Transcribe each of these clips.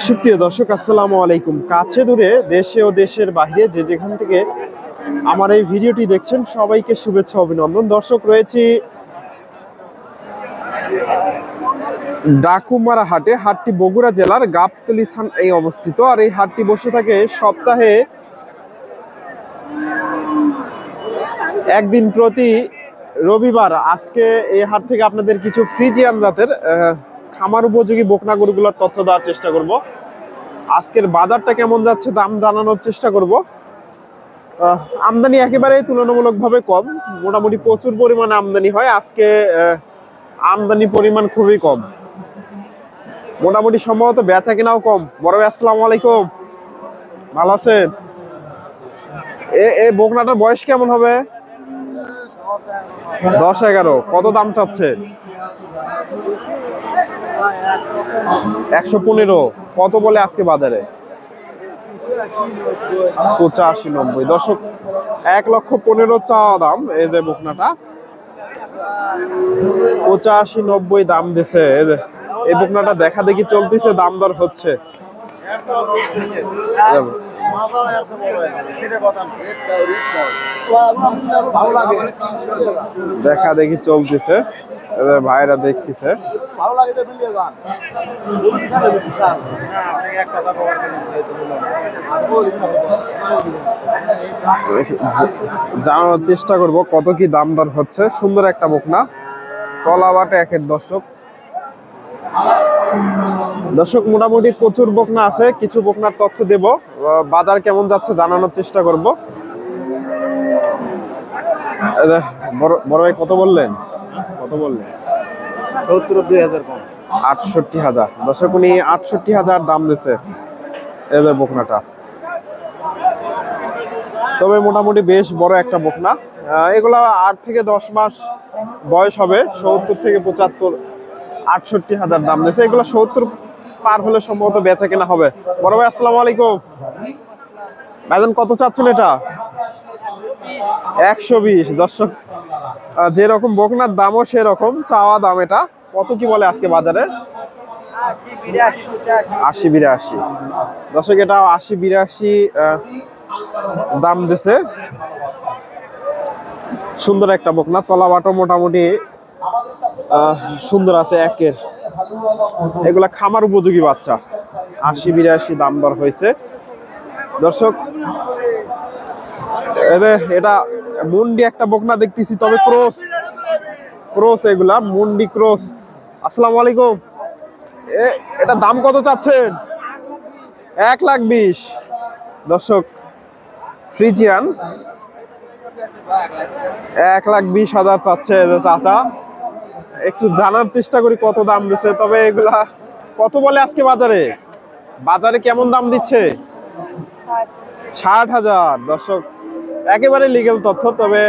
সুপ্রিয় দর্শক, আসসালামু আলাইকুম। কাছে দূরে, দেশে ও দেশের বাইরে যে যেখান থেকে আমার এই ভিডিওটি দেখছেন, সবাইকে শুভেচ্ছা অভিনন্দন। দর্শক, রয়েছি ডাকুমারা হাটে। হাটটি বগুড়া জেলার গাবতলী থানায় অবস্থিত। আর এই হাটটি বসে থাকে সপ্তাহে একদিন প্রতি রবিবার। আজকে এই হাট থেকে আপনাদের কিছু ফ্রিজিয়ান জাতের খামার উপযোগী বকনা গরুগুলোর তথ্য দেওয়ার চেষ্টা করব। আজকের বাজারটা কেমন যাচ্ছে দাম জানানোর চেষ্টা করব। আমদানি একেবারে তুলনামূলকভাবে কম, মোটামুটি প্রচুর পরিমাণে আমদানি হয়। আজকে আমদানি পরিমাণ খুবই কম, মোটামুটি সম্ভবত বেচা কেনাও কম। বড় ভাই, আসসালামু আলাইকুম, ভালো আছেন? এই বকনাটার বয়স কেমন হবে? 10-11। কত দাম চাচ্ছে? 115। কত বলে আজকে বাজারে? 85-90। দর্শক, 1,15,000 চাওয়া দাম। এই যে বকনাটা 85-90 দাম দিছে। এই বকনাটা দেখা দেখি চলতেছে, দাম দর হচ্ছে। দেখা দেখি চলতেছে, ভাইরা দেখতেছে। জানানোর চেষ্টা করব কত কি দাম দর হচ্ছে। সুন্দর একটা বকনা, তলাবাটা একের। দর্শক, মোটামুটি প্রচুর বকনা আছে। কিছু বকনার তথ্য দেব, বাজার কেমন যাচ্ছে জানানোর চেষ্টা করব। বড় ভাই, কত বললেন? 68,000। দর্শক, উনি 68,000 দাম দিছে এই যে বকনাটা। তবে মোটামুটি বেশ বড় একটা বকনা। এগুলা 8 থেকে 10 মাস বয়স হবে। 70 থেকে 75, 68,000 দাম দিয়েছে। এগুলো 70 পার হলে সম্ভবত বেচা কেনা হবে। বড় ভাই, আসসালামু আলাইকুম। ভাইজান, কত চাচ্ছেন এটা? 120। দর্শক, যেরকম বকনার দামও সেরকম চাওয়া দাম। এটা কত কি বলে আজকে বাজারে? 80-82। দর্শক, এটা 80-82 দাম দিছে। সুন্দর একটা বকনা, তলাবাটো মোটামুটি সুন্দর আছে একের। এগুলা খামার উপযোগী বাচ্চা। 80-82 দাম দর হয়েছে। দর্শক, এটা মুন্ডি একটা বকনা দেখতেছি, তবে ক্রস এগুলা মুন্ডি ক্রস। আসসালামু আলাইকুম। এটা দাম কত চাচ্ছেন? 1,20,000। দর্শক, ফ্রিজিয়ান 1,20,000 চাচ্ছে চাচা। একটু জানার চেষ্টা করি কত দাম দিচ্ছে। তবে এগুলা কত বলে আজকে বাজারে কেমন দাম দিচ্ছে? 60,000। দর্শক, একেবারে লিগেল তথ্য। তবে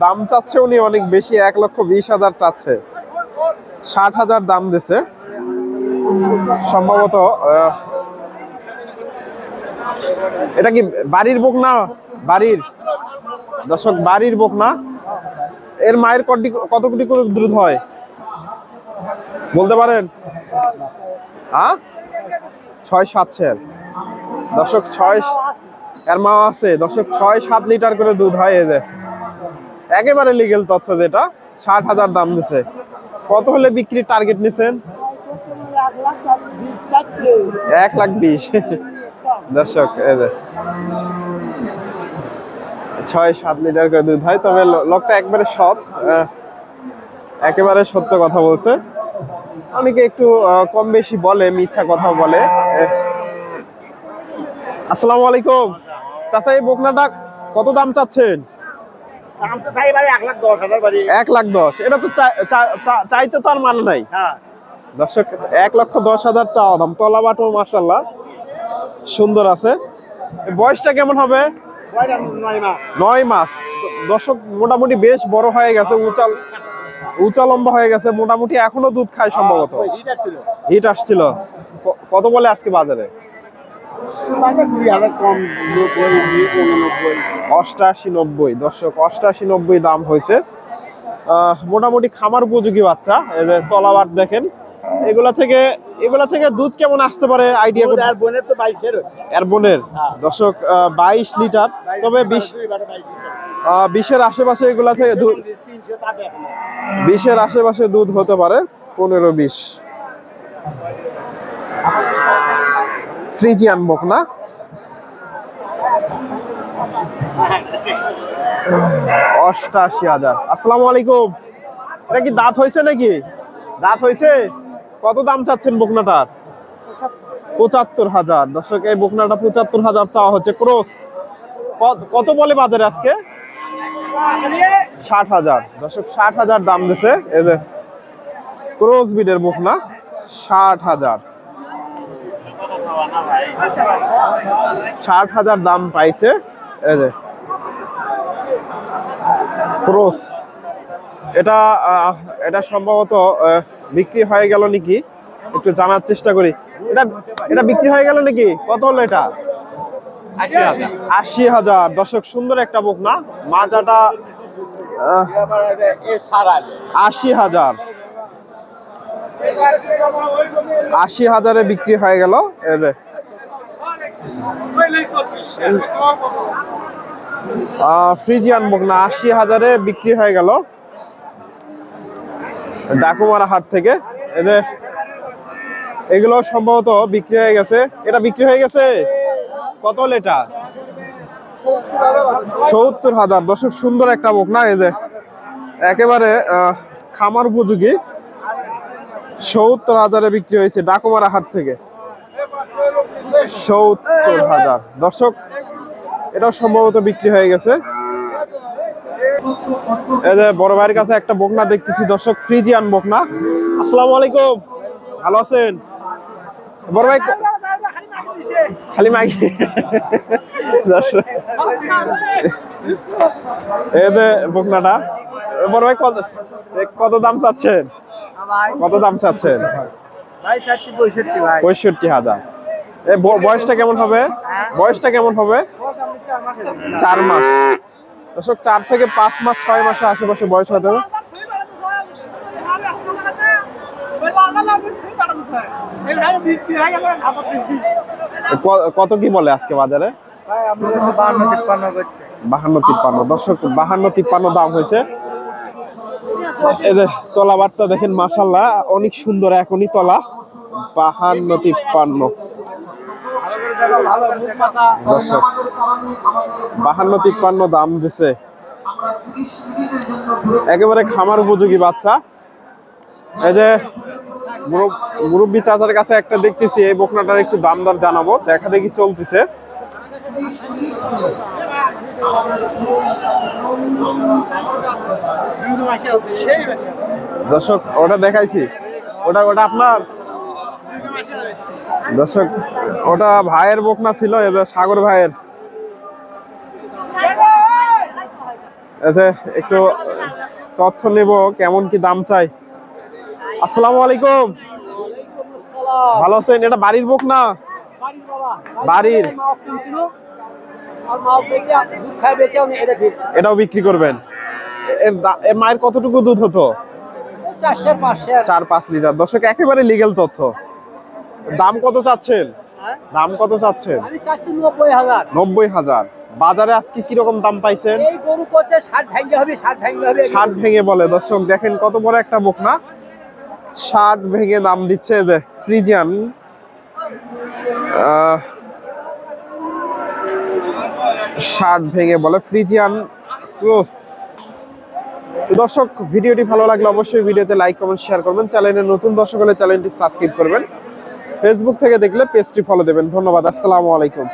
দাম চাচ্ছে উনি অনেক বেশি, 1,20,000 চাচ্ছে। 60,000 দাম দিছে সম্ভবত। এটা কি বাড়ির বকনা? দর্শক, বাড়ির বকনা। এর মায়ের কত কোটি করে দুধ হয় বলতে পারেন? 6-7 দর্শক, 6 এর মা আছে। দর্শক, 6-7 লিটার করে দুধ হয়। এই যে একেবারে লিগেল তথ্য, যেটা 60,000 দাম দিছে। কত হলে বিক্রির টার্গেট নিছেন? 1,20,000। দর্শক, এই যে 6-7 লিটার করে দুধ হয়। তবে লোকটা একবারে সৎ, একেবারে সত্য কথা বলছে। অনেকে একটু কম বেশি বলে, মিথ্যা কথা বলে। আসসালামু আলাইকুম চাচা, এই বকনাটা কত দাম চাচ্ছেন? 1,10,000। এটা তো চাইতে তো আর মানে নাই। দর্শক, 1,10,000 চাওয়া দাম। তলাবাটো মাশাআল্লাহ সুন্দর আছে। বয়সটা কেমন হবে? 9 মাস। দর্শক, মোটামুটি বেশ বড় হয়ে গেছে, উঁচা লম্বা হয়ে গেছে মোটামুটি। এখনো দুধ খায় সম্ভবত। হিট আসছিল। কত বলে আজকে বাজারে? 88-90। দর্শক, 88-90 দাম হয়েছে। মোটামুটি খামার উপযোগী বাচ্চা। এই যে তলাবার দেখেন, এগুলা থেকে দুধ কেমন আসতে পারে আইডিয়া করে? এর বোনের দর্শক 22 লিটার, তবে 20-এর আশেপাশে এগুলা থেকে দুধ, 20-এর আশেপাশে দুধ হতে পারে, 15-20। ফ্রিজিয়ান বকনা, 88,000। আসসালামু আলাইকুম, এটা কি দাঁত হয়েছে নাকি? দাঁত হয়েছে? কত দাম চাচ্ছেন বকনাটার? 75,000। দর্শক এই বকনাটা 75,000 চাওয়া হচ্ছে। ক্রস কত বলে বাজারে আজকে? 60,000। দর্শক 60,000 দাম দিছে। এই যে ক্রস বিডের বকনা, 60,000। 60,000 দাম পাইছে। এই যে ক্রস, এটা সম্ভবত বিক্রি হয়ে গেল নাকি, একটু জানার চেষ্টা করি। এটা বিক্রি হয়ে গেল নাকি? কত হলো এটা? 80,000। দর্শক সুন্দর একটা বকনা, মাজাটা 80,000। 80,000-এ বিক্রি হয়ে গেল। ফ্রিজিয়ান বকনা 80,000-এ বিক্রি হয়ে গেল ডাকুমারা হাট থেকে। এগুলো সম্ভবত বিক্রি হয়ে গেছে। এটা বিক্রি হয়ে গেছে। কত হলো এটা? 70,000। দর্শক সুন্দর একটা বকনা, এই যে একেবারে খামার উপযোগী, 70,000-এ বিক্রি হয়েছে ডাকুমারা হাট থেকে। 70,000। দর্শক এটাও সম্ভবত বিক্রি হয়ে গেছে। এই যে বড় ভাইয়ের কাছে একটা বকনা দেখতেছি দর্শক, ফ্রিজিয়ান বকনা। আসসালামু আলাইকুম, ভালো আছেন বড় ভাই? খালি মাইক। এই যে বকনাটা বড় ভাই কত দাম চাচ্ছেন? কত দাম চাচ্ছেন? 65,000। বয়সটা কেমন হবে? বয়সটা কেমন হবে? 4 মাস। দর্শক 4 থেকে 5 মাস, 6 মাসের আশেপাশে বয়স হতে হবে। কত কি বলে আজকে বাজারে? 52-53। দর্শক 52-53 দাম হয়েছে। এই যে তলাবারটা দেখেন, মাশাআল্লাহ অনেক সুন্দর, এখনই তলা। 52-53। দর্শক 52-53 দাম দিছে। একেবারে খামার উপযোগী বাচ্চা। এই যে মুরব্বী চাচার কাছে একটা দেখতেছি, এই বকনাটার একটু দাম দর জানাবো, দেখা দেখি চলতেছে। দর্শক ওটা দেখাইছি, ওটা আপনার দর্শক, ওটা ভাইয়ের বকনা ছিল, সাগর ভাইয়ের। একটু তথ্য নেব কেমন কি দাম চাই। আসসালামু আলাইকুম, ভালো আছেন? এটা বাড়ির বকনা? বাড়ির। এটাও বিক্রি করবেন? এর মায়ের কতটুকু দুধ হতো? 4-5 লিটার। দর্শক একেবারে লিগ্যাল তথ্য। দাম কত চাচ্ছেন? দাম কত চাচ্ছেন? 90,000। বাজারে আজকে কিরকম দাম পাইছেন? 60 ভেঙে বলে। দর্শক দেখেন কত বড় একটা বকনা, 60 ভেঙে দাম দিচ্ছে। যে ফ্রিজিয়ান 60 ভেঙে বলে, ফ্রিজিয়ান ক্রস। দর্শক ভিডিওটি ভালো লাগলে অবশ্যই ভিডিওতে লাইক, কমেন্ট, শেয়ার করবেন। চ্যানেলে নতুন দর্শক হলে চ্যানেলটি সাবস্ক্রাইব করবেন। ফেসবুক থেকে দেখলে পেজটি ফলো দেবেন। ধন্যবাদ। আসসালামু আলাইকুম।